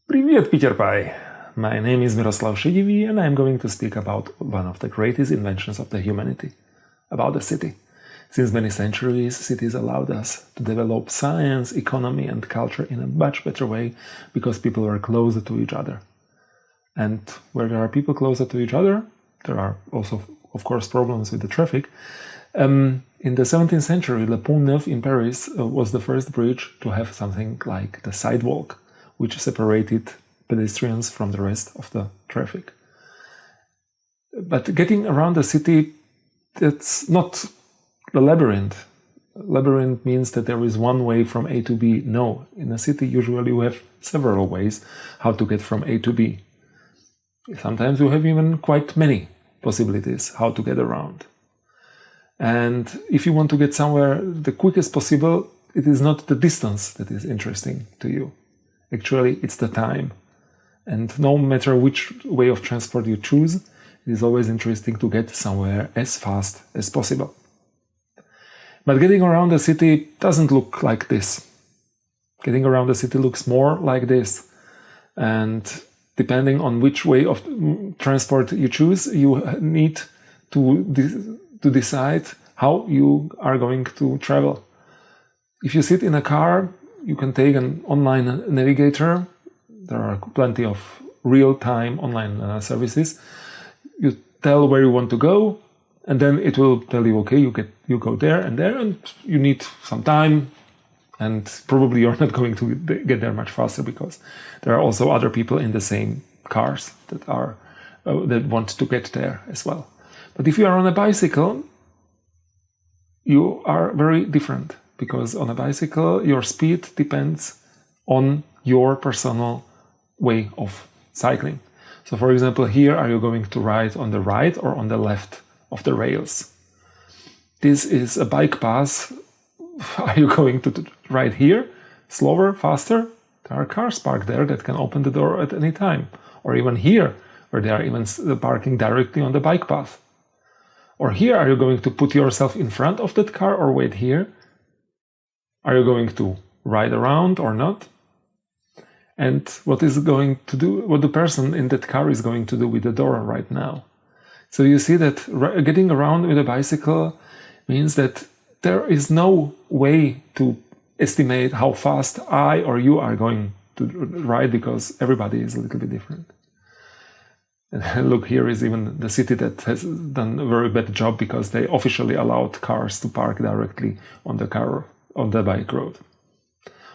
Привет, PiterPy! My name is Miroslav Sedivy, and I am going to speak about one of the greatest inventions of the humanity, about the city. Since many centuries, cities allowed us to develop science, economy, and culture in a much better way because people were closer to each other. And where there are people closer to each other, there are also, of course, problems with the traffic. In the 17th century, Le Pont Neuf in Paris was the first bridge to have something like the sidewalk, which separated pedestrians from the rest of the traffic. But getting around the city, that's not the labyrinth. Labyrinth means that there is one way from A to B. No, in a city usually you have several ways how to get from A to B. Sometimes you have even quite many possibilities how to get around. And if you want to get somewhere the quickest possible, it is not the distance that is interesting to you. Actually, it's the time. And no matter which way of transport you choose, it is always interesting to get somewhere as fast as possible. But getting around the city doesn't look like this. Getting around the city looks more like this. And depending on which way of transport you choose, you need to decide how you are going to travel. If you sit in a car, you can take an online navigator. There are plenty of real-time online services. You tell where you want to go, and then it will tell you, okay, you go there, and you need some time, and probably you're not going to get there much faster because there are also other people in the same cars that want to get there as well. But if you are on a bicycle, you are very different, because on a bicycle, your speed depends on your personal way of cycling. So for example, here, are you going to ride on the right or on the left of the rails? This is a bike path. Are you going to ride here, slower, faster? There are cars parked there that can open the door at any time. Or even here, where they are even parking directly on the bike path. Or here, are you going to put yourself in front of that car or wait here? Are you going to ride around or not? And what the person in that car is going to do with the door right now. So you see that getting around with a bicycle means that there is no way to estimate how fast I or you are going to ride, because everybody is a little bit different. And look, here is even the city that has done a very bad job, because they officially allowed cars to park directly on the bike road.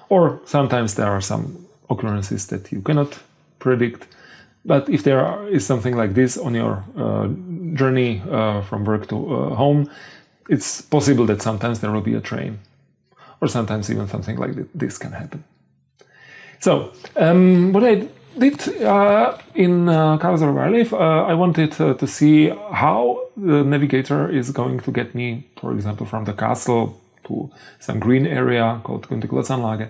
Or sometimes there are some occurrences that you cannot predict. But if there is something like this on your journey from work to home, it's possible that sometimes there will be a train, or sometimes even something like this can happen. So what I did in Karlsruhe where I live, I wanted to see how the navigator is going to get me, for example, from the castle to some green area called Günterklotz-Anlage.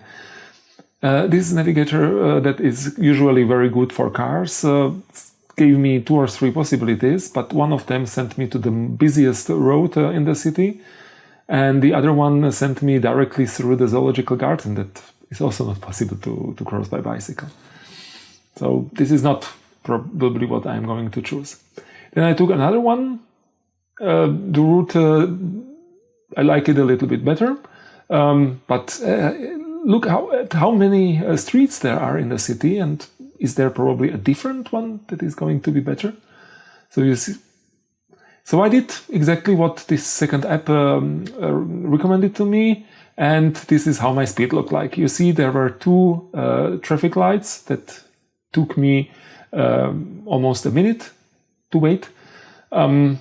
This navigator that is usually very good for cars gave me 2 or 3 possibilities, but one of them sent me to the busiest road in the city, and the other one sent me directly through the zoological garden that is also not possible to cross by bicycle. So this is not probably what I'm going to choose. Then I took another one. The route, I like it a little bit better, but look at how many streets there are in the city, and is there probably a different one that is going to be better? So you see. So I did exactly what this second app recommended to me, and this is how my speed looked like. You see, there were 2 traffic lights that took me almost a minute to wait, so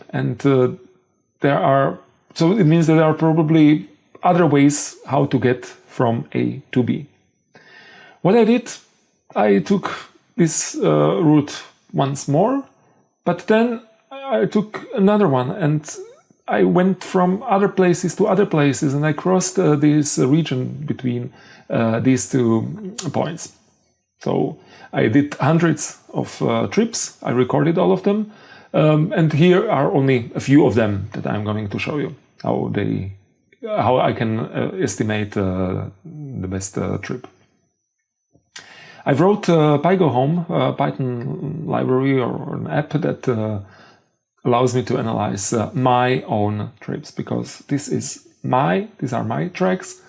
it means that there are probably other ways how to get from A to B. What I did, I took this route once more, but then I took another one, and I went from other places to other places, and I crossed this region between these 2 points. So I did hundreds of trips. I recorded all of them. And here are only a few of them that I'm going to show you how I can estimate the best trip. I wrote PyGoHome, a Python library or an app that allows me to analyze my own trips, because these are my tracks.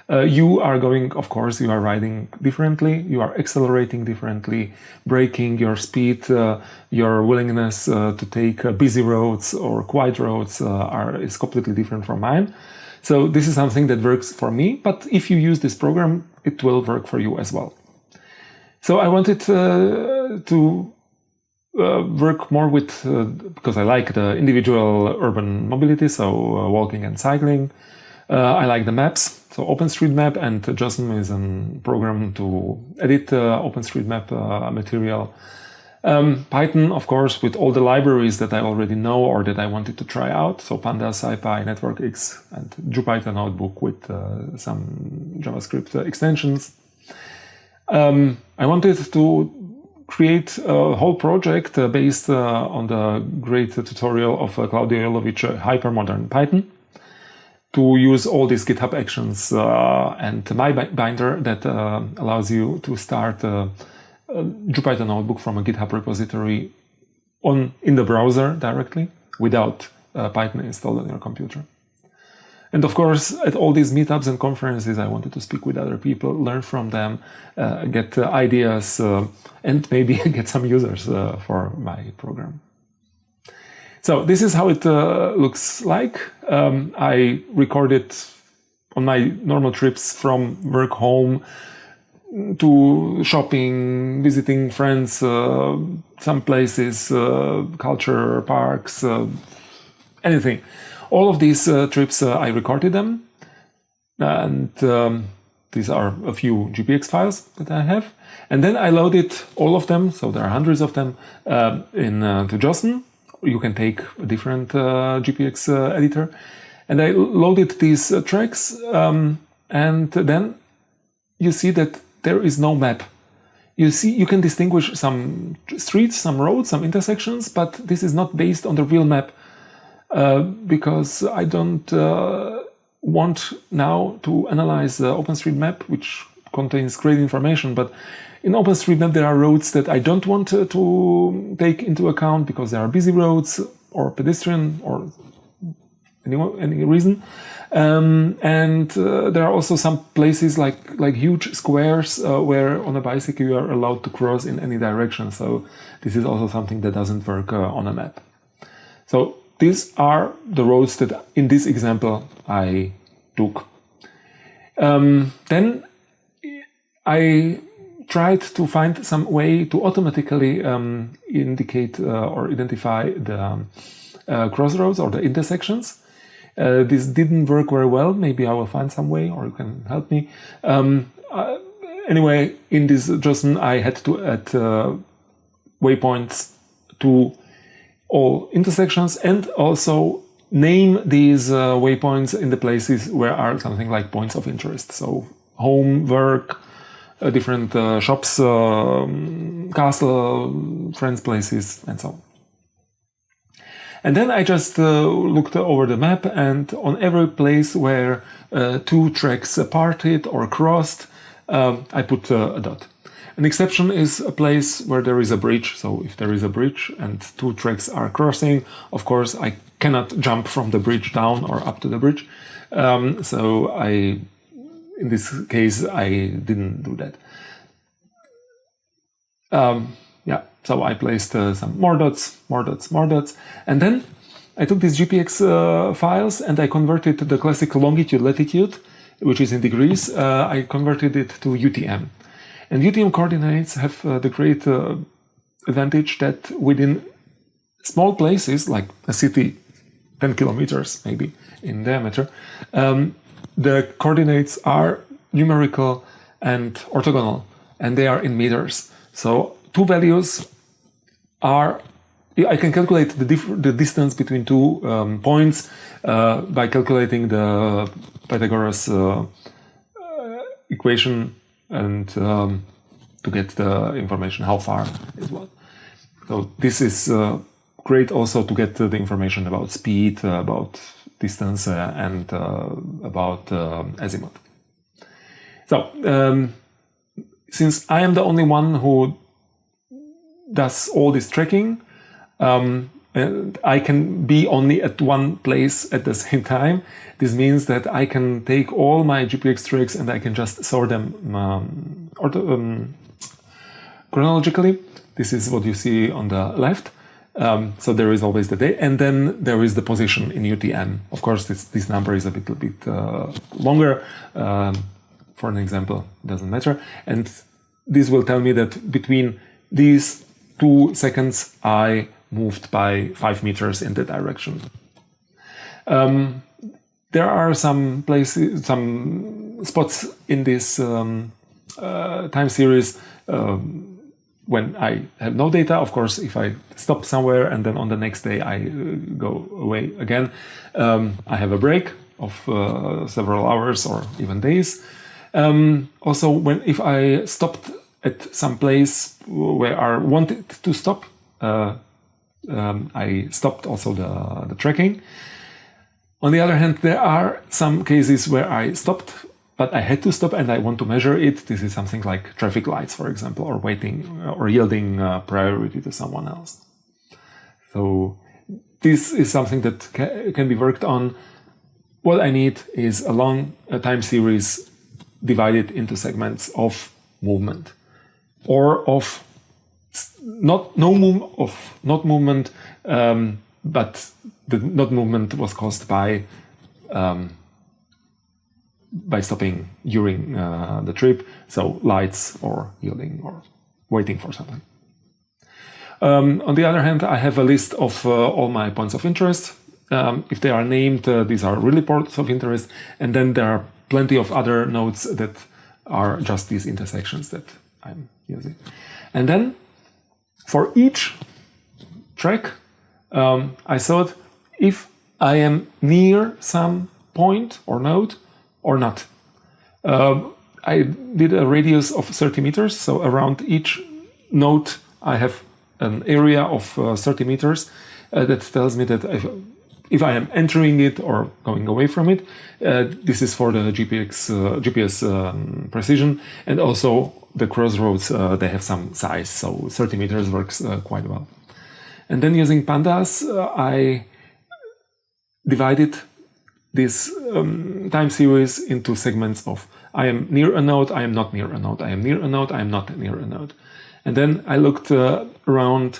You are going, of course, you are riding differently, you are accelerating differently, braking, your speed, your willingness to take busy roads or quiet roads is completely different from mine. So this is something that works for me, but if you use this program, it will work for you as well. So I wanted to work more with, because I like the individual urban mobility, so walking and cycling. I like the maps, so OpenStreetMap, and JOSM is a program to edit OpenStreetMap material. Python, of course, with all the libraries that I already know or that I wanted to try out, so Pandas, SciPy, NetworkX, and Jupyter Notebook with some JavaScript extensions. I wanted to create a whole project based on the great tutorial of Claudio Jolovich, Hypermodern Python, to use all these GitHub actions and my binder that allows you to start a Jupyter Notebook from a GitHub repository in the browser directly without Python installed on your computer. And of course, at all these meetups and conferences, I wanted to speak with other people, learn from them, get ideas, and maybe get some users for my program. So this is how it looks like. I recorded on my normal trips from work home to shopping, visiting friends, some places, culture, parks, anything. All of these trips, I recorded them, and these are a few GPX files that I have. And then I loaded all of them, so there are hundreds of them, to JOSM. You can take a different GPX editor. And I loaded these tracks, and then you see that there is no map. You can distinguish some streets, some roads, some intersections, but this is not based on the real map. Because I don't want now to analyze OpenStreetMap, which contains great information, but in OpenStreetMap there are roads that I don't want to take into account because there are busy roads or pedestrian or any reason. And there are also some places like huge squares where on a bicycle you are allowed to cross in any direction. So this is also something that doesn't work on a map. So these are the roads that in this example I took. Then I tried to find some way to automatically indicate or identify the crossroads or the intersections. This didn't work very well. Maybe I will find some way, or you can help me. Anyway, in this JOSM I had to add waypoints to all intersections and also name these waypoints in the places where are something like points of interest. So home, work, different shops, castle, friends' places, and so on. And then I just looked over the map, and on every place where two tracks parted or crossed, I put a dot. An exception is a place where there is a bridge. So if there is a bridge and two tracks are crossing, of course I cannot jump from the bridge down or up to the bridge. So in this case, I didn't do that. So I placed some more dots, and then I took these GPX files and I converted the classic longitude, latitude, which is in degrees. I converted it to UTM. And UTM coordinates have the great advantage that within small places, like a city, 10 kilometers maybe in diameter, the coordinates are numerical and orthogonal, and they are in meters. So two values are, I can calculate the distance between two points by calculating the Pythagoras equation and to get the information how far is what. So this is great also to get the information about speed, about distance, and about azimuth. So, since I am the only one who does all this tracking, I can be only at one place at the same time. This means that I can take all my GPX tracks and I can just sort them chronologically. This is what you see on the left. So there is always the day, and then there is the position in UTM. Of course, this number is a little bit longer. For an example, it doesn't matter. And this will tell me that between these 2 seconds, I moved by 5 meters in that direction. There are some places, some spots in this time series when I have no data. Of course, if I stop somewhere and then on the next day I go away again, I have a break of several hours or even days. Also, if I stopped at some place where I wanted to stop, I stopped also the tracking. On the other hand, there are some cases where I stopped, but I had to stop and I want to measure it. This is something like traffic lights, for example, or waiting or yielding priority to someone else. So this is something that can be worked on. What I need is a long time series divided into segments of movement, or of not movement, but the not movement was caused by stopping during the trip, so lights or yielding or waiting for something. On the other hand, I have a list of all my points of interest. If they are named, these are really points of interest, and then there are plenty of other nodes that are just these intersections that I'm using. And then for each track, I thought if I am near some point or node or not. I did a radius of 30 meters, so around each node I have an area of 30 meters that tells me that if I am entering it or going away from it. This is for the GPS precision, and also the crossroads, they have some size, so 30 meters works quite well. And then using pandas, I divided this time series into segments of I am near a node, I am not near a node, I am near a node, I am not near a node. And then I looked around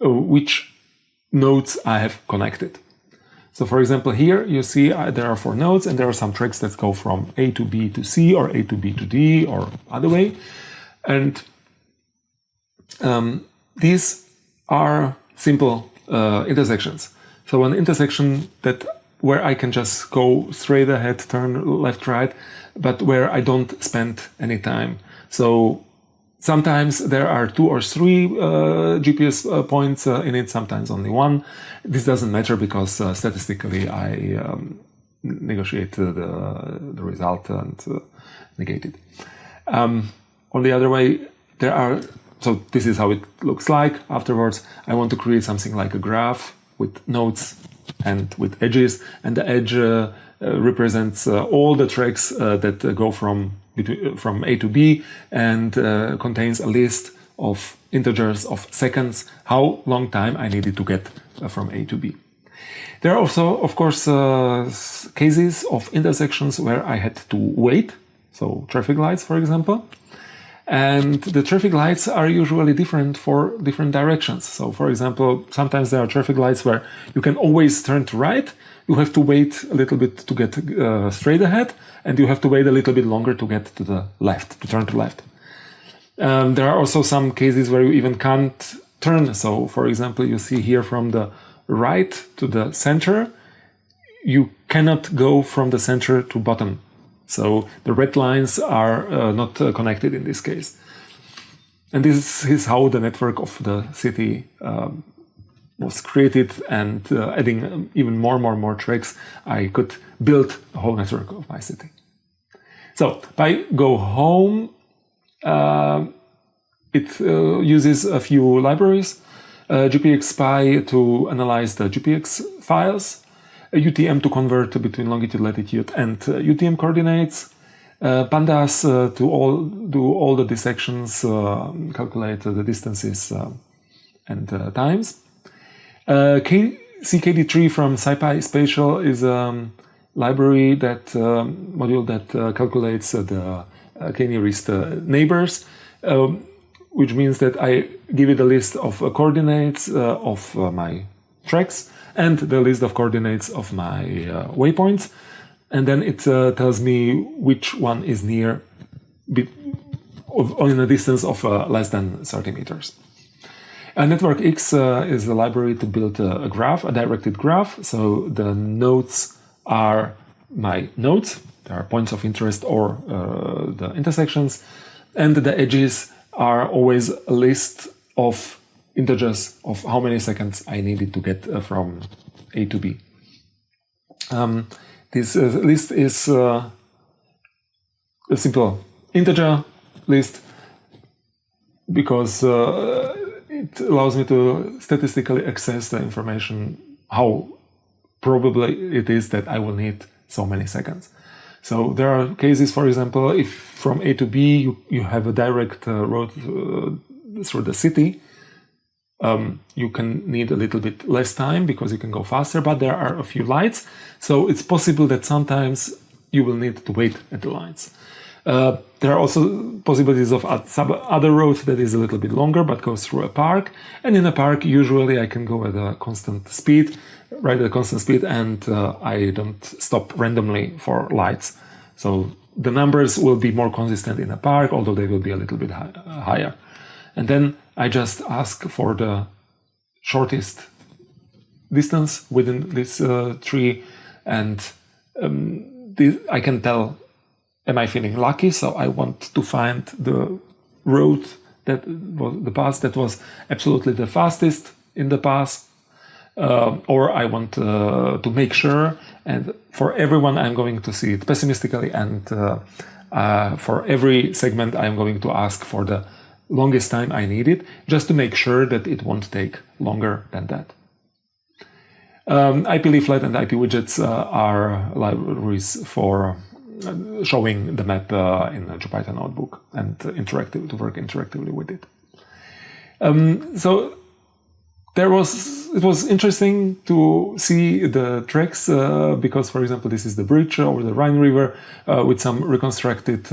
which nodes I have connected. So for example, here you see there are 4 nodes, and there are some tracks that go from A to B to C, or A to B to D, or other way. And these are simple intersections. So an intersection where I can just go straight ahead, turn left, right, but where I don't spend any time. So sometimes there are 2 or 3 GPS points in it, sometimes only 1. This doesn't matter because statistically I negotiate the result and negate it. On the other way, so this is how it looks like. Afterwards, I want to create something like a graph with nodes and with edges, and the edge represents all the tracks that go from A to B, and contains a list of integers of seconds, how long time I needed to get from A to B. There are also, of course, cases of intersections where I had to wait, so traffic lights, for example. And the traffic lights are usually different for different directions. So, for example, sometimes there are traffic lights where you can always turn to right. You have to wait a little bit to get straight ahead, and you have to wait a little bit longer to get to the left, to turn to left. There are also some cases where you even can't turn. So, for example, you see here from the right to the center, you cannot go from the center to bottom. So the red lines are not connected in this case. And this is how the network of the city was created, and adding even more tracks, I could build a whole network of my city. So if I go home, it uses a few libraries. GPX-Spy to analyze the GPX files, UTM to convert between longitude, latitude, and UTM coordinates, Pandas to do all the dissections, calculate the distances and times. CKD3 from SciPy Spatial is a library module that calculates the k-nearest neighbors, which means that I give it a list of coordinates of my tracks and the list of coordinates of my waypoints, and then it tells me which one is near in a distance of less than 30 meters. Network X is a library to build a graph, a directed graph. So the nodes are my nodes, they are points of interest or the intersections, and the edges are always a list of integers of how many seconds I needed to get from A to B. This list is a simple integer list because it allows me to statistically access the information how probably it is that I will need so many seconds. So there are cases, for example, if from A to B you have a direct road through the city, you can need a little bit less time because you can go faster, but there are a few lights. So it's possible that sometimes you will need to wait at the lights. There are also possibilities of some other roads that is a little bit longer but goes through a park. And in a park, usually I can go at a constant speed, right at a constant speed, and I don't stop randomly for lights. So the numbers will be more consistent in a park, although they will be a little bit higher. And then I just ask for the shortest distance within this tree, and I can tell, am I feeling lucky? So I want to find the road that was the path that was absolutely the fastest in the path, or I want to make sure, and for everyone I'm going to see it pessimistically, and for every segment I'm going to ask for the longest time I need it, just to make sure that it won't take longer than that. IP leaflet and IP widgets are libraries for showing the map in a Jupyter notebook and to work interactively with it. So it was interesting to see the tracks because, for example, this is the bridge over the Rhine River with some reconstructed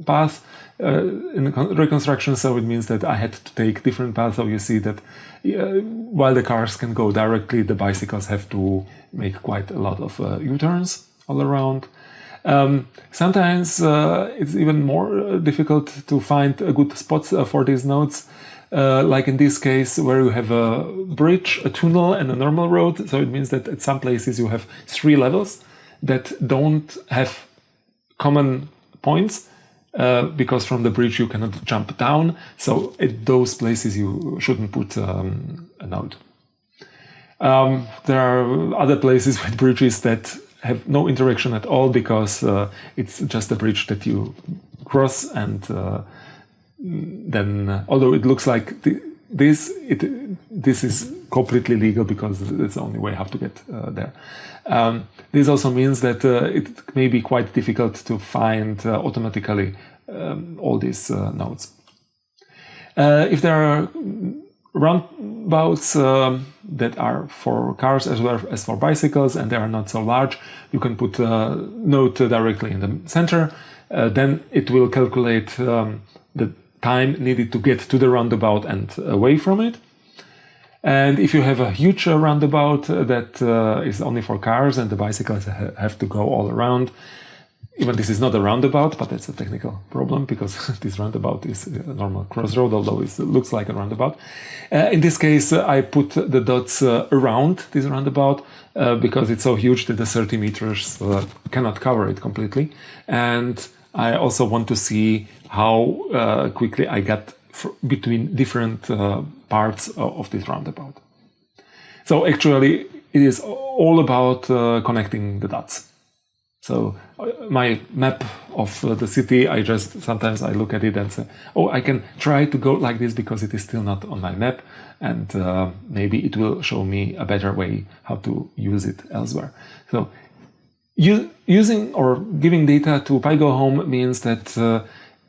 path in reconstruction. So it means that I had to take different paths. So you see that while the cars can go directly, the bicycles have to make quite a lot of U-turns all around. Sometimes it's even more difficult to find good spots for these nodes, like in this case where you have a bridge, a tunnel, and a normal road. So it means that at some places you have 3 levels that don't have common points, because from the bridge you cannot jump down. So at those places you shouldn't put a node. There are other places with bridges that have no interaction at all because it's just a bridge that you cross, and then although it looks like this is completely legal because it's the only way how to get there. This also means that it may be quite difficult to find automatically all these nodes. If there are roundabouts that are for cars as well as for bicycles and they are not so large, you can put a node directly in the center. Then it will calculate the time needed to get to the roundabout and away from it. And if you have a huge roundabout that is only for cars and the bicycles have to go all around, even this is not a roundabout, but that's a technical problem because this roundabout is a normal crossroad, although it looks like a roundabout. In this case, I put the dots around this roundabout because it's so huge that the 30 meters cannot cover it completely. And I also want to see how quickly I get between different parts of this roundabout. So actually, it is all about connecting the dots. So my map of the city, sometimes I look at it and say, oh, I can try to go like this because it is still not on my map, and maybe it will show me a better way how to use it elsewhere. So using or giving data to PyGoHome means that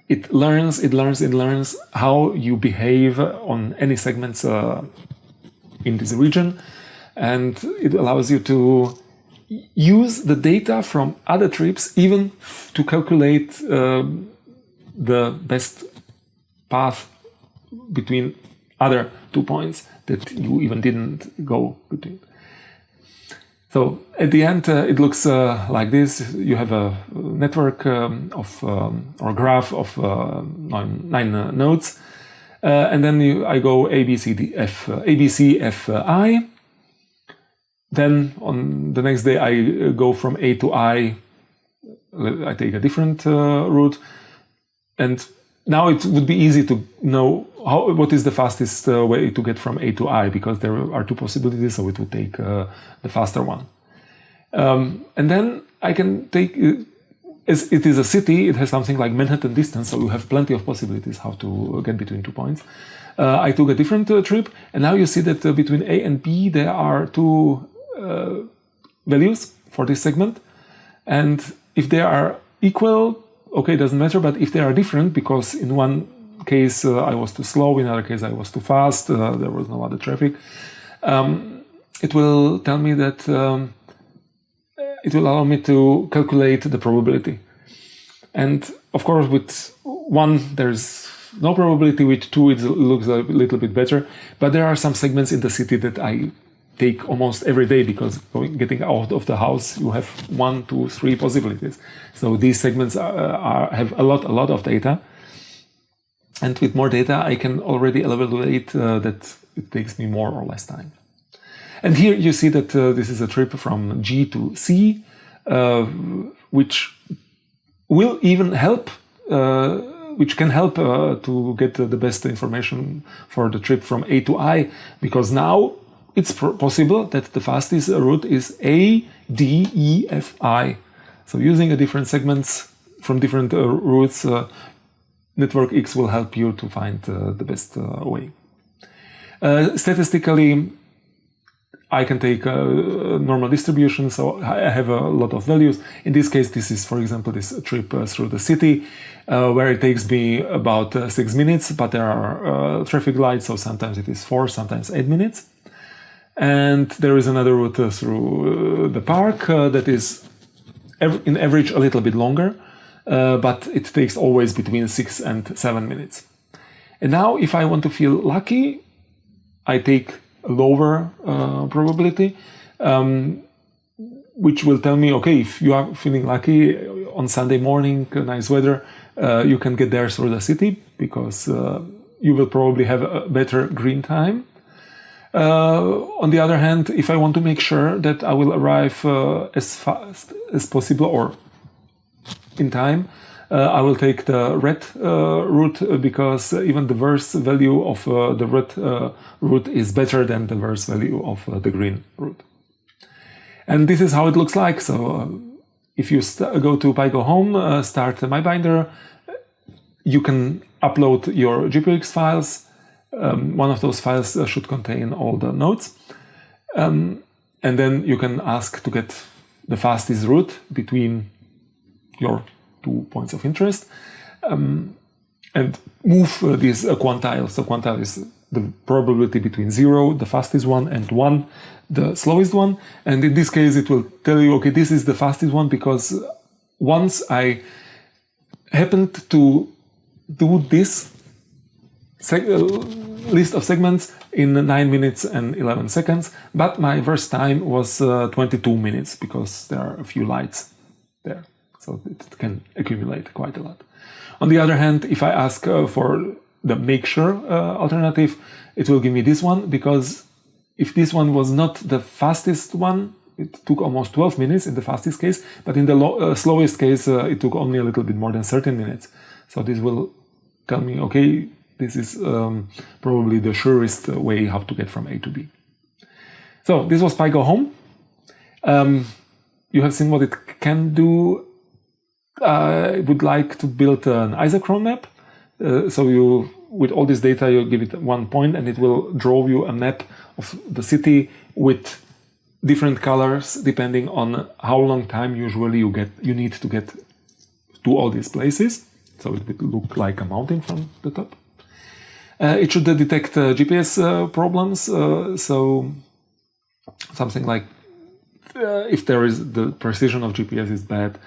it learns how you behave on any segments in this region, and it allows you to use the data from other trips even to calculate the best path between other 2 points that you even didn't go between. So at the end, it looks like this. You have a network or graph of 9 nodes, and then I go A, B, C, F, I. Then on the next day, I go from A to I. I take a different route, and now it would be easy to know what is the fastest way to get from A to I, because there are 2 possibilities, so it would take the faster one. And then I can take, as it is a city, it has something like Manhattan distance, so you have plenty of possibilities how to get between 2 points. I took a different trip, and now you see that between A and B there are 2 values for this segment, and if they are equal, okay, doesn't matter. But if they are different, because in one case I was too slow, in another case I was too fast, there was no other traffic, it will tell me that it will allow me to calculate the probability. And of course, with 1 there's no probability, with 2 it looks a little bit better, but there are some segments in the city that I take almost every day, because getting out of the house, you have 1, 2, 3 possibilities. So these segments have a lot of data, and with more data, I can already evaluate that it takes me more or less time. And here you see that this is a trip from G to C, which will even help, which can help to get the best information for the trip from A to I, because now it's possible that the fastest route is A, D, E, F, I. So using different segments from different routes, Network X will help you to find the best way. Statistically, I can take a normal distribution, so I have a lot of values. In this case, this is, for example, this trip through the city, where it takes me about 6 minutes, but there are traffic lights, so sometimes it is 4, sometimes 8 minutes. And there is another route through the park that is in average a little bit longer, but it takes always between 6 and 7 minutes. And now if I want to feel lucky, I take a lower probability, which will tell me, okay, if you are feeling lucky on Sunday morning, nice weather, you can get there through the city, because you will probably have a better green time. On the other hand, if I want to make sure that I will arrive as fast as possible or in time, I will take the red route, because even the worst value of the red route is better than the worst value of the green route. And this is how it looks like. So if you go to PyGoHome, start MyBinder, you can upload your GPX files. One of those files should contain all the nodes. And then you can ask to get the fastest route between your 2 points of interest, and move this quantile. So quantile is the probability between 0, the fastest one, and 1, the slowest one. And in this case, it will tell you, okay, this is the fastest one, because once I happened to do this list of segments in 9 minutes and 11 seconds, but my first time was 22 minutes, because there are a few lights there, so it can accumulate quite a lot. On the other hand, if I ask for the make sure alternative, it will give me this one, because if this one was not the fastest one, it took almost 12 minutes in the fastest case, but in the slowest case, it took only a little bit more than 13 minutes. So this will tell me, okay, this is probably the surest way how to get from A to B. So this was PyGoHome. you have seen what it can do. I would like to build an isochrone map. So you, with all this data, you give it one point and it will draw you a map of the city with different colors depending on how long time usually you need to get to all these places. So it would look like a mountain from the top. It should detect GPS problems. So something like if the precision of GPS is bad,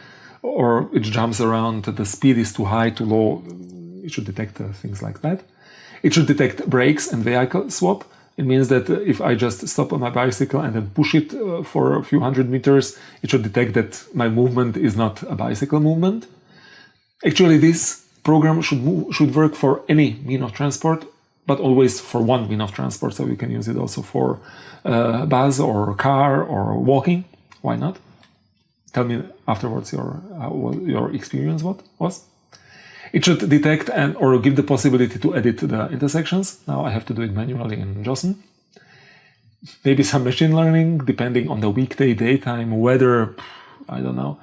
or it jumps around, the speed is too high, too low, it should detect things like that. It should detect brakes and vehicle swap. It means that if I just stop on my bicycle and then push it for a few hundred meters, it should detect that my movement is not a bicycle movement. Actually, this program should work for any mean of transport, but always for one mean of transport. So you can use it also for bus or car or walking. Why not? Tell me afterwards your experience was. It should detect or give the possibility to edit the intersections. Now I have to do it manually in JOSN. Maybe some machine learning, depending on the weekday, daytime, weather, I don't know,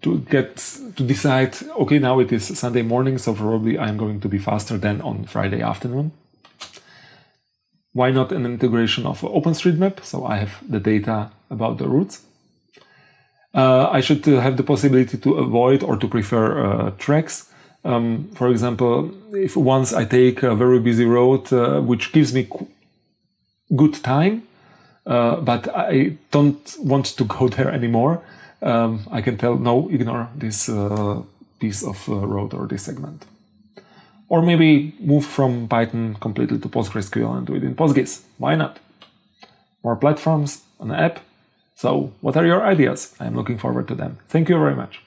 to decide, okay, now it is Sunday morning, so probably I'm going to be faster than on Friday afternoon. Why not an integration of OpenStreetMap? So I have the data about the routes. I should have the possibility to avoid or to prefer tracks. For example, if once I take a very busy road, which gives me good time, but I don't want to go there anymore, I can tell, no, ignore this piece of road or this segment. Or maybe move from Python completely to PostgreSQL and do it in PostGIS. Why not? More platforms, an app. So what are your ideas? I'm looking forward to them. Thank you very much.